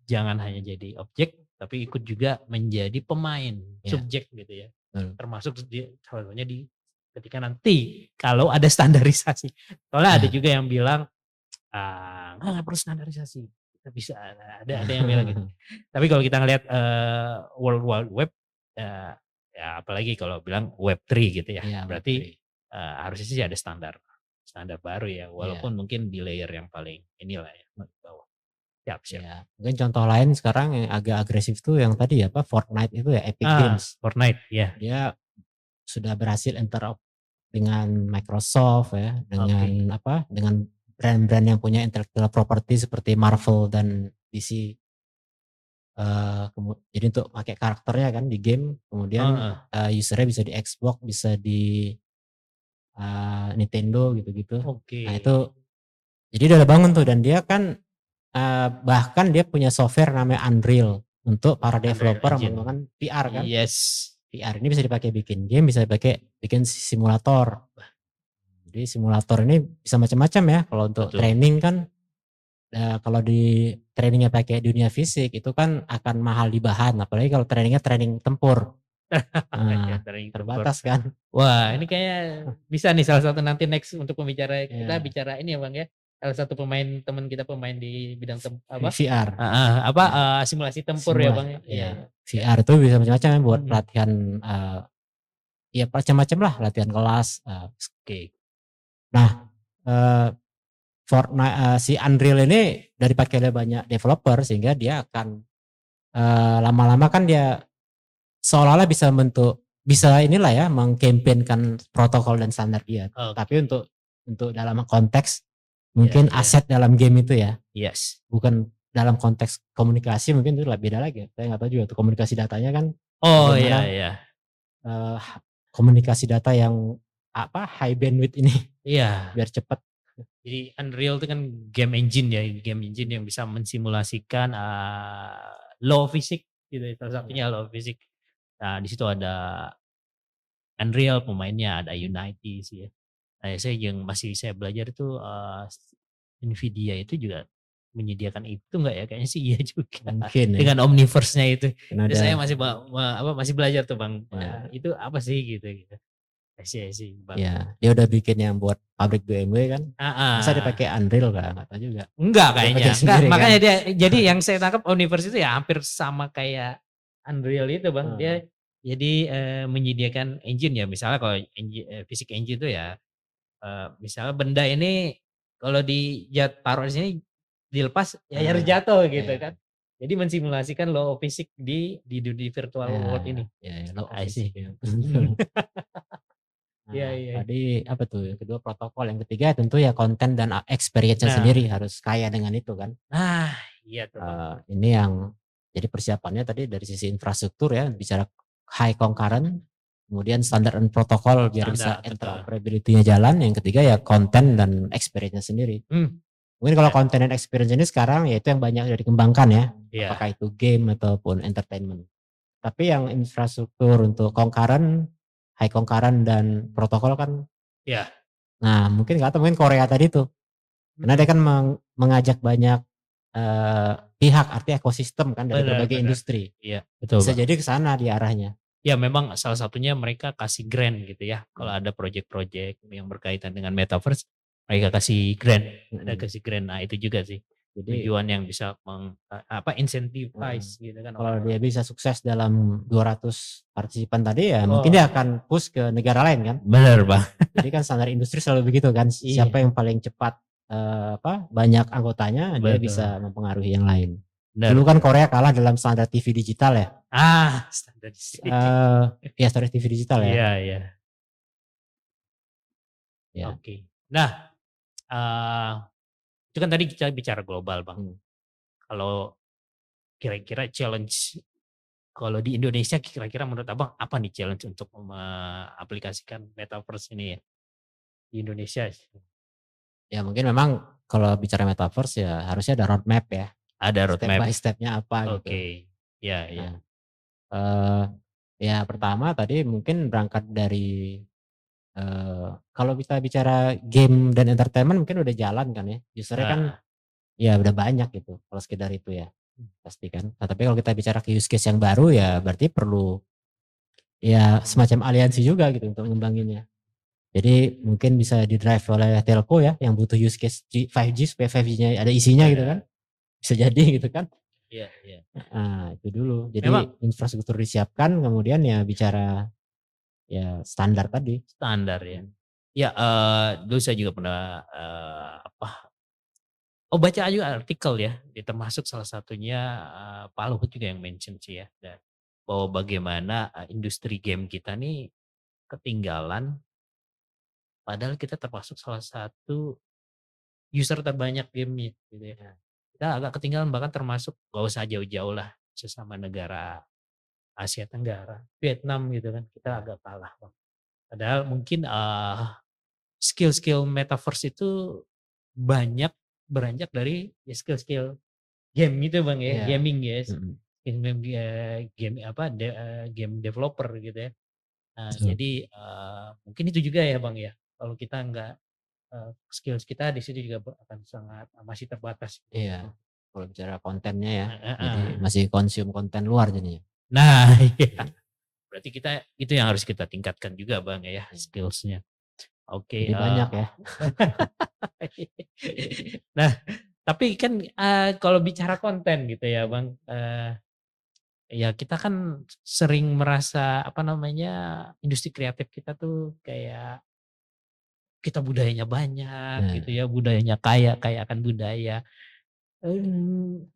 jangan hanya jadi objek tapi ikut juga menjadi pemain, subjek gitu ya. Termasuk salah satunya ketika nanti kalau ada standarisasi. Soalnya ada juga yang bilang nggak perlu standarisasi, kita bisa ada yang bilang gitu. Tapi kalau kita ngelihat World Wide Web ya apalagi kalau bilang Web3 gitu ya, berarti harusnya sih ada standar baru ya, walaupun mungkin di layer yang paling inilah ya bawah. Siap. Ya, mungkin contoh lain sekarang yang agak agresif tuh yang tadi Fortnite itu ya, Epic Games. Fortnite ya. Dia sudah berhasil interop dengan Microsoft ya, dengan dengan brand-brand yang punya intellectual property seperti Marvel dan DC. Jadi untuk pakai karakternya kan di game, kemudian usernya bisa di Xbox, bisa di Nintendo gitu-gitu. Nah itu jadi udah bangun tuh, dan dia kan bahkan dia punya software namanya Unreal untuk para Unreal developer Engine. menggunakan VR kan. Yes. VR ini bisa dipakai bikin game, bisa dipakai bikin simulator. Jadi simulator ini bisa macam-macam ya. Kalau untuk Betul. training kan, kalau di trainingnya pakai dunia fisik itu kan akan mahal di bahan. Apalagi kalau trainingnya training tempur. Ya, Nah, training terbatas tempur. kan. Wah, ini kayaknya bisa nih salah satu nanti next untuk pembicara kita Iya. bicara ini ya Bang ya. Salah satu teman kita pemain di bidang VR. simulasi tempur ya Bang ya. Iya. VR itu bisa macam-macam ya buat latihan, ya macam-macam lah latihan kelas. Oke. Nah, Fortnite, si Unreal ini dari dipakai oleh banyak developer sehingga dia akan lama-lama kan dia seolah-olah bisa inilah ya mengkampanyekan protokol dan standar dia. Oke. Tapi untuk dalam konteks mungkin Iya. aset dalam game itu ya. Yes. Bukan dalam konteks komunikasi mungkin itu beda lagi. Saya nggak tahu juga tuh komunikasi datanya kan. Oh bagaimana, iya. Komunikasi data yang high bandwidth ini Iya. biar cepat. Jadi Unreal itu kan game engine ya, game engine yang bisa mensimulasikan law fisik gitu, salah satunya law fisik. Nah, di situ ada Unreal pemainnya, ada Unity sih ya. Nah, saya yang masih saya belajar itu Nvidia itu juga menyediakan itu enggak ya? Kayaknya sih iya juga. Mungkin ya. Dengan Omniverse-nya itu. Karena Jadi saya masih belajar tuh Bang. Ya. Itu apa sih gitu. I see, Bang. Ya, dia udah bikin yang buat pabrik BMW kan. Masa Ah. dipakai Unreal nggak tahu juga. Enggak Dia kayaknya. pakai Enggak, sendiri kan. makanya dia jadi yang saya tangkap Omniverse itu ya hampir sama kayak Unreal itu Bang. Dia jadi menyediakan engine ya. Misalnya kalau fisik engine itu ya misalnya benda ini kalau taruh di sini dilepas ya harus jatuh gitu Iya. kan. Jadi mensimulasikan law of physics di dunia virtual world ini. Ya, law of I see. physics ya. Iya. Tadi apa tuh yang kedua protokol, yang ketiga tentu ya konten dan experience-nya Nah. sendiri harus kaya dengan itu kan. Nah, iya tuh Bang. Ini yang jadi persiapannya tadi dari sisi infrastruktur ya, bicara high concurrent, kemudian standar dan protokol biar bisa Standar, betul. interoperability-nya jalan, yang ketiga ya konten dan experience-nya sendiri. Mungkin kalau Ya. konten dan experience ini sekarang ya itu yang banyak dikembangkan ya, Iya. apakah itu game ataupun entertainment. Tapi yang infrastruktur untuk concurrent, high concurrent dan protokol kan. Iya. Nah, mungkin nggak tahu, mungkin Korea tadi tuh. Karena dia kan mengajak banyak pihak, artinya ekosistem kan dari berbagai industri. Iya, betul. Bisa Bang. jadi ke sana di arahnya. Ya memang salah satunya mereka kasih grant gitu ya. Kalau ada project-project yang berkaitan dengan metaverse, mereka kasih grant, ada kasih grant. Nah, itu juga sih. Jadi tujuan yang bisa incentivize gitu kan. kalau dia bisa sukses dalam 200 partisipan tadi ya mungkin dia akan push ke negara lain kan. Benar, Bang. Jadi kan standar industri selalu begitu kan. Siapa yang paling cepat banyak anggotanya, dia bisa mempengaruhi yang lain. Benar. Dulu kan Korea kalah dalam standar TV digital ya. Standar ya standar TV digital ya. Iya. Ya. Oke. Nah, itu kan tadi kita bicara global Bang. Kalau kira-kira challenge kalau di Indonesia kira-kira menurut Abang apa nih challenge untuk mengaplikasikan metaverse ini ya di Indonesia? Ya mungkin memang kalau bicara metaverse ya harusnya ada roadmap ya. Ada roadmap. Step by stepnya apa gitu. Oke. Iya. Ya pertama tadi mungkin berangkat dari kalau kita bicara game dan entertainment mungkin udah jalan kan ya. Usernya kan ya udah banyak gitu kalau sekedar itu ya. Pasti kan. Nah, tapi kalau kita bicara ke use case yang baru ya berarti perlu ya semacam aliansi juga gitu untuk ngembanginnya. Jadi mungkin bisa di-drive oleh telco ya yang butuh use case 5G supaya 5G-nya ada isinya gitu kan. Bisa jadi gitu kan. Iya. Nah, itu dulu. Jadi memang infrastruktur disiapkan kemudian ya bicara ya standar tadi. Standar ya. Ya, dulu saya juga pernah baca juga artikel ya, termasuk salah satunya Pak Luhut juga yang mention sih ya, bahwa bagaimana industri game kita nih ketinggalan, padahal kita termasuk salah satu user terbanyak game gitu ya. Kita agak ketinggalan bahkan termasuk gak usah jauh-jauh lah sesama negara Asia Tenggara, Vietnam gitu kan, kita agak kalah Bang. Padahal mungkin skill-skill metaverse itu banyak beranjak dari skill-skill game itu Bang ya, Iya. gaming ya. Mm-mm. Game apa game developer gitu ya. Betul. Jadi mungkin itu juga ya Bang ya. Kalau kita nggak skills kita di situ juga akan sangat masih terbatas gitu ya. Iya. Kalau bicara kontennya ya, jadi Heeh. masih konsum konten luar jadinya. Nah, iya. Berarti kita itu yang harus kita tingkatkan juga Bang ya Iya. skillsnya. Oke. Jadi banyak ya. Nah, tapi kan kalau bicara konten gitu ya Bang, ya kita kan sering merasa apa namanya industri kreatif kita tuh kayak kita budayanya banyak gitu Nah, ya, budayanya kaya, kaya akan budaya.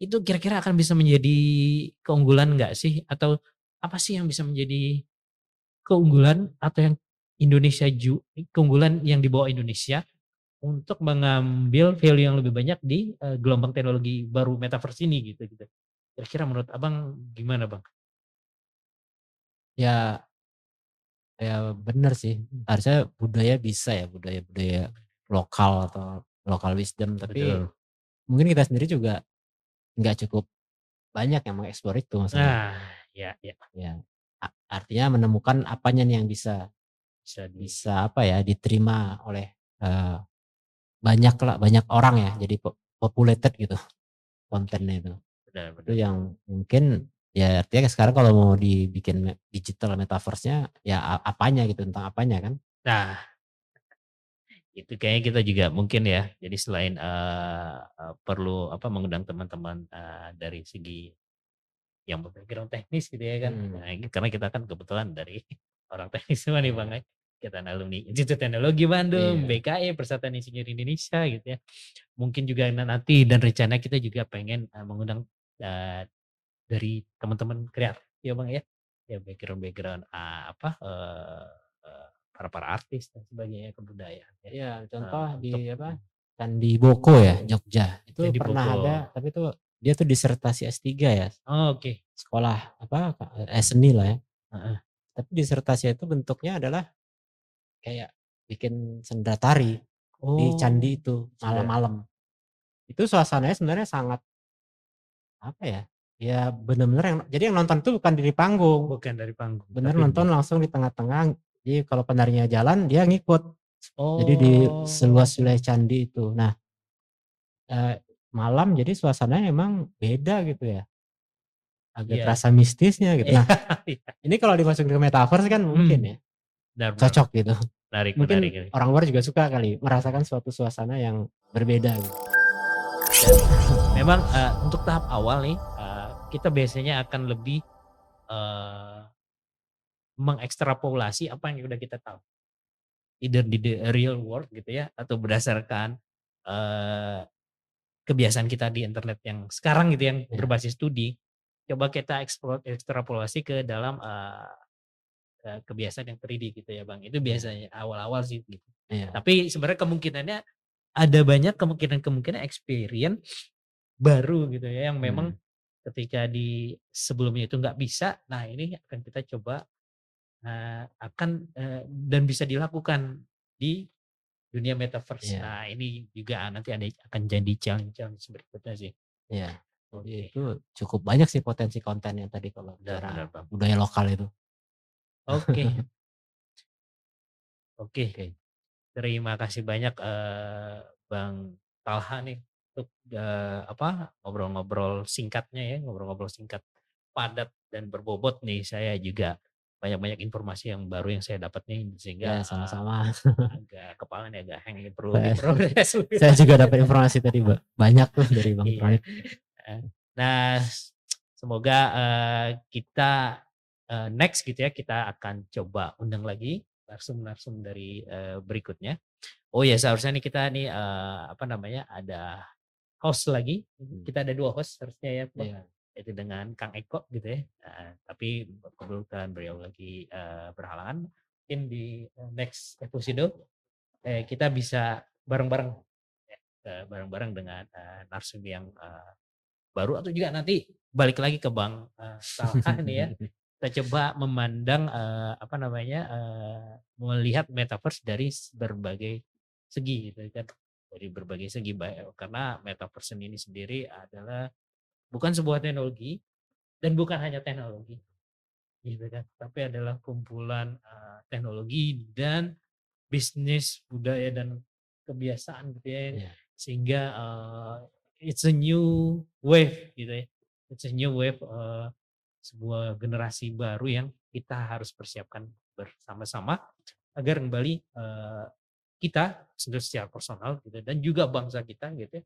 Itu kira-kira akan bisa menjadi keunggulan nggak sih? Atau apa sih yang bisa menjadi keunggulan atau yang keunggulan yang dibawa Indonesia untuk mengambil value yang lebih banyak di gelombang teknologi baru metaverse ini gitu gitu. Kira-kira menurut Abang gimana Bang? ya ya bener sih. Harusnya budaya bisa ya, budaya-budaya lokal atau lokal wisdom. Tapi Betul. mungkin kita sendiri juga nggak cukup banyak yang mengeksplor itu masalahnya. Nah, ya ya Ya, artinya menemukan apanya nih yang bisa bisa di bisa apa ya diterima oleh banyak lah, banyak orang ya. Jadi populated gitu oke, kontennya itu. Itu benar-benar. yang mungkin ya artinya sekarang kalau mau dibikin digital metaverse-nya ya apanya gitu, tentang apanya kan? Nah, itu kayaknya kita juga mungkin ya. Jadi selain perlu apa mengundang teman-teman dari segi yang background teknis gitu ya kan. Hmm, Nah, ini karena kita kan kebetulan dari orang teknis semua nih Bang ya, ya. Kita alumni Institut Teknologi Bandung, iya, BKI, Persatuan Insinyur Indonesia gitu ya. Mungkin juga nanti dan rencana kita juga pengen mengundang eee, dari teman-teman kreatif ya Bang ya. Ya background-background apa para artis dan sebagainya kebudayaan ya. iya, contoh Untuk di apa, Candi Boko ya, Jogja. Itu Candi pernah ada, Bogor. tapi itu dia tuh disertasi S3 ya, Oh, oke. sekolah apa, seni lah ya. Heeh. Tapi disertasi itu bentuknya adalah kayak bikin sendera tari di Oh, candi itu sudah malam-malam. Itu suasananya sebenarnya sangat apa ya, ya bener-bener yang jadi yang nonton tuh bukan di panggung, bukan dari panggung bener tapi di nonton langsung di tengah-tengah. Jadi kalau penarinya jalan dia ngikut. Jadi di seluas oh, wilayah candi itu. Nah, malam jadi suasananya emang beda gitu ya, agak iya. terasa mistisnya gitu. Iya, Nah, iya. ini kalau dimasukin ke metaverse kan mungkin ya, Benar benar. cocok gitu. Menarik menarik Mungkin ini. orang luar juga suka kali merasakan suatu suasana yang berbeda gitu. Dan memang, untuk tahap awal nih, kita biasanya akan lebih, eee, mengekstrapolasi apa yang udah kita tahu. Either di the real world gitu ya, atau berdasarkan, eee, kebiasaan kita di internet yang sekarang gitu, yang Ya, berbasis studi, coba kita ekstrapolasi ke dalam, kebiasaan yang 3D gitu ya Bang. Itu iya, biasanya awal-awal sih gitu. iya, Tapi sebenarnya kemungkinannya ada banyak kemungkinan-kemungkinan experience baru gitu ya, yang memang mhm, ketika di sebelumnya itu nggak bisa, nah ini akan kita coba, akan, dan bisa dilakukan di dunia metaverse. iya, Nah ini juga nanti akan jadi challenge-challenge berikutnya sih. iya. Jadi Oke, itu cukup banyak sih potensi konten yang tadi kalau benar bicara benar Bang. budaya lokal itu. Oke oke, Oke, terima kasih banyak, Bang Talha nih untuk, apa, ngobrol-ngobrol singkatnya ya, ngobrol-ngobrol singkat, padat dan berbobot nih. Saya juga banyak-banyak informasi yang baru yang saya dapat nih ya sehingga, sama-sama. agak kepala nih agak hang nih perlu Saya diproses lebih saya juga lanjut. dapat informasi tadi, banyak tuh dari Bang Iya, Tronik. heeh. Nah, semoga, kita, next gitu ya, kita akan coba undang lagi narsum-narsum dari, berikutnya. Oh ya seharusnya nih kita nih, apa namanya, ada host lagi, Hmm, kita ada 2 host harusnya ya Bang, iya, yaitu dengan Kang Eko gitu ya, tapi kebetulan beliau lagi, berhalangan. Mungkin di, next episode, kita bisa bareng-bareng ya, bareng-bareng dengan, narsum yang, baru atau juga nanti balik lagi ke Bang, Talha nih ya, kita coba memandang, apa namanya, melihat metaverse dari berbagai segi gitu kan, dari berbagai segi karena metaverse ini sendiri adalah bukan sebuah teknologi dan bukan hanya teknologi, gitu kan. Tapi adalah kumpulan teknologi dan bisnis, budaya dan kebiasaan gitu ya. Iya. Sehingga it's a new wave gitu ya. It's a new wave sebuah generasi baru yang kita harus persiapkan bersama-sama agar kembali kita secara personal gitu dan juga bangsa kita gitu ya,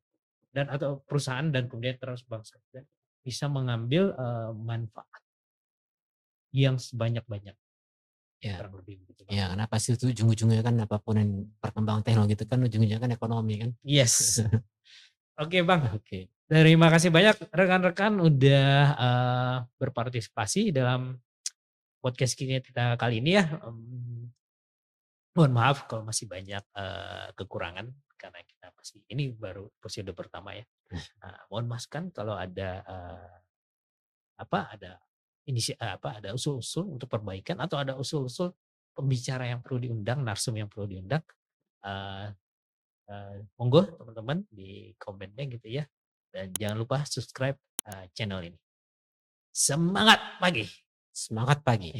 dan atau perusahaan dan kemudian terus bangsa kita bisa mengambil manfaat yang sebanyak-banyak Ya, kurang lebih begitu Bang. ya karena pasti itu ujung-ujungnya kan apapun yang perkembangan teknologi itu kan ujung-ujungnya kan ekonomi kan. Yes. Oke Bang, Oke. terima kasih banyak rekan-rekan udah berpartisipasi dalam podcast kita kali ini ya. Mohon maaf kalau masih banyak kekurangan karena kita masih ini baru episode pertama ya. Mohon maaf kan kalau ada ada ada usul-usul untuk perbaikan atau ada usul-usul pembicara yang perlu diundang, narsum yang perlu diundang. eh, Monggo teman-teman di komennya gitu ya. Dan jangan lupa subscribe channel ini. Semangat pagi. Semangat pagi.